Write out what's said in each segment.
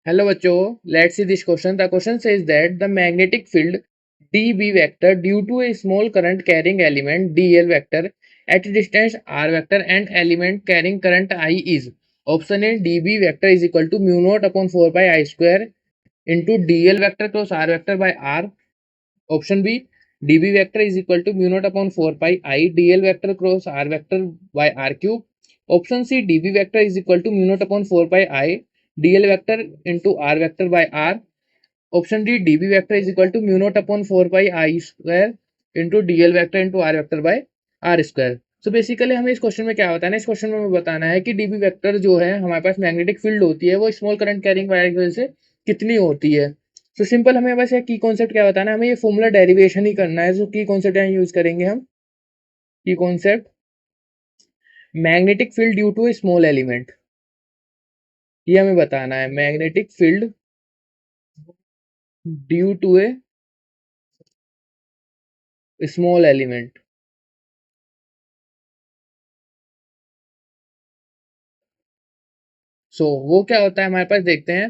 Hello bachcho, let's see this question. The question says that the magnetic field dB vector due to a small current carrying element dl vector at a distance r vector and element carrying current I is. Option A dB vector is equal to mu naught upon 4 pi I square into dl vector cross r vector by r. Option B dB vector is equal to mu naught upon 4 pi I dl vector cross r vector by r cube. Option C dB vector is equal to mu naught upon 4 pi I dl vector into r vector by r. Option D dB vector is equal to mu naught upon 4 pi I square into dl vector into r vector by r square. So basically हमें इस question में क्या बताना है, इस question में हमें बताना है कि डीबी वेक्टर जो है हमारे पास मैग्नेटिक फील्ड होती है वो स्मॉल करंट कैरिंग वायर की वजह से कितनी होती है. सो सिंपल हमें बस की कॉन्सेप्ट क्या बताना है, हमें ये फॉर्मूला डेरिवेशन ही करना है. सो की कॉन्सेप्ट यहाँ यूज करेंगे हम, की concept magnetic field due to a small element, ये हमें बताना है. Magnetic field due to a small element. So वो क्या होता है हमारे पास, देखते हैं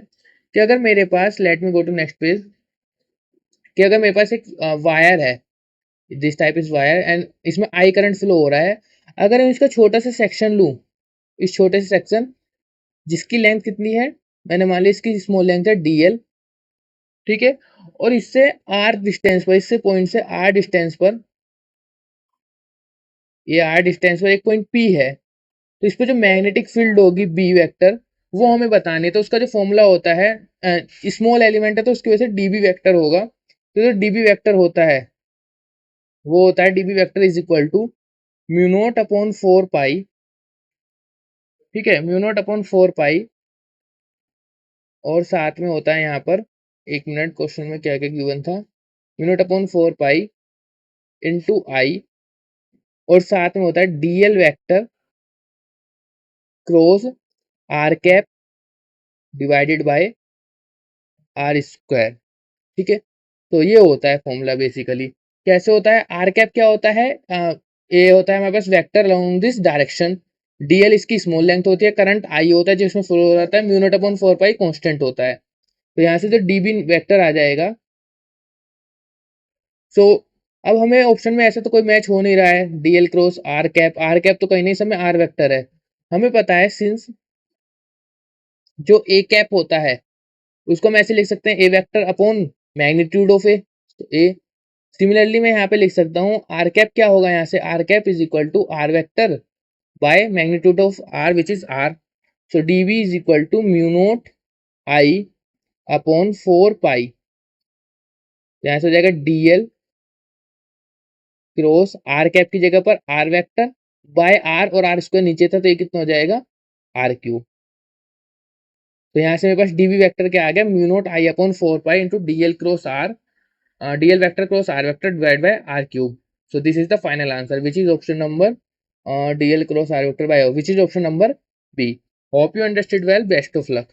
कि अगर मेरे पास, let me go to next page, कि अगर मेरे पास एक वायर है, this type is wire and इसमें आई करंट फ्लो हो रहा है. अगर मैं इसका छोटा सा सेक्शन लूं, इस छोटे से सेक्शन जिसकी लेंथ कितनी है, मैंने मान लिया इसकी स्मॉल लेंथ है dl, ठीक है, और इससे r डिस्टेंस पर, इससे पॉइंट से r डिस्टेंस पर, ये r डिस्टेंस पर एक पॉइंट p है, तो इस पर जो मैग्नेटिक फील्ड होगी b वेक्टर वो हमें बतानी है. तो उसका जो फॉर्मूला होता है, स्मॉल एलिमेंट है तो उसकी वजह से db वेक्टर होगा. तो जो db वेक्टर होता है वो होता है db vector is equal to mu not upon 4 pi, ठीक है, म्यू नॉट अपॉन 4 पाई, और साथ में होता है यहाँ पर, एक मिनट, क्वेश्चन में क्या क्या गिवन था, mu not upon 4 pi into I, और साथ में होता है dl vector cross R cap divided by R square, ठीक है. तो ये होता है फॉर्मूला बेसिकली. कैसे होता है, आर कैप क्या होता है, ये होता है हमारे पास vector along this direction, DL इसकी स्मॉल लेंथ होती है, करंट आई होता है जिसमें फ्लो हो रहा है, म्यू नॉट अपॉन 4 पाई कांस्टेंट होता है. तो यहाँ से जो डीबी वेक्टर आ जाएगा. सो अब हमें ऑप्शन में ऐसा तो कोई मैच हो नहीं रहा है, डीएल क्रॉस आर कैप तो कहीं नहीं, सब में आर वेक्टर है. हमें पता है सिंस जो ए कैप होता है उसको हम ऐसे लिख सकते हैं, ए वेक्टर अपॉन मैग्नीट्यूड ऑफ ए, तो ए. सिमिलरली मैं यहाँ पे लिख सकता हूँ आर कैप क्या होगा, यहाँ से R cap is equal to R vector by magnitude of R which is R. So DV is equal to mu nought I upon 4 pi, यहाँ से हो जाएगा डीएल क्रॉस आर कैप की जगह पर आर वेक्टर बाय आर, और are square नीचे था तो ये कितना हो जाएगा, आर क्यूब. तो यहाँ से मेरे पास डीवी वेक्टर क्या आ गया, mu nought I upon 4 pi into DL cross R, dl vector cross r vector divided by r cube. So this is the final answer, which is option number dl cross r vector by which is option number B. Hope you understood well. Best of luck.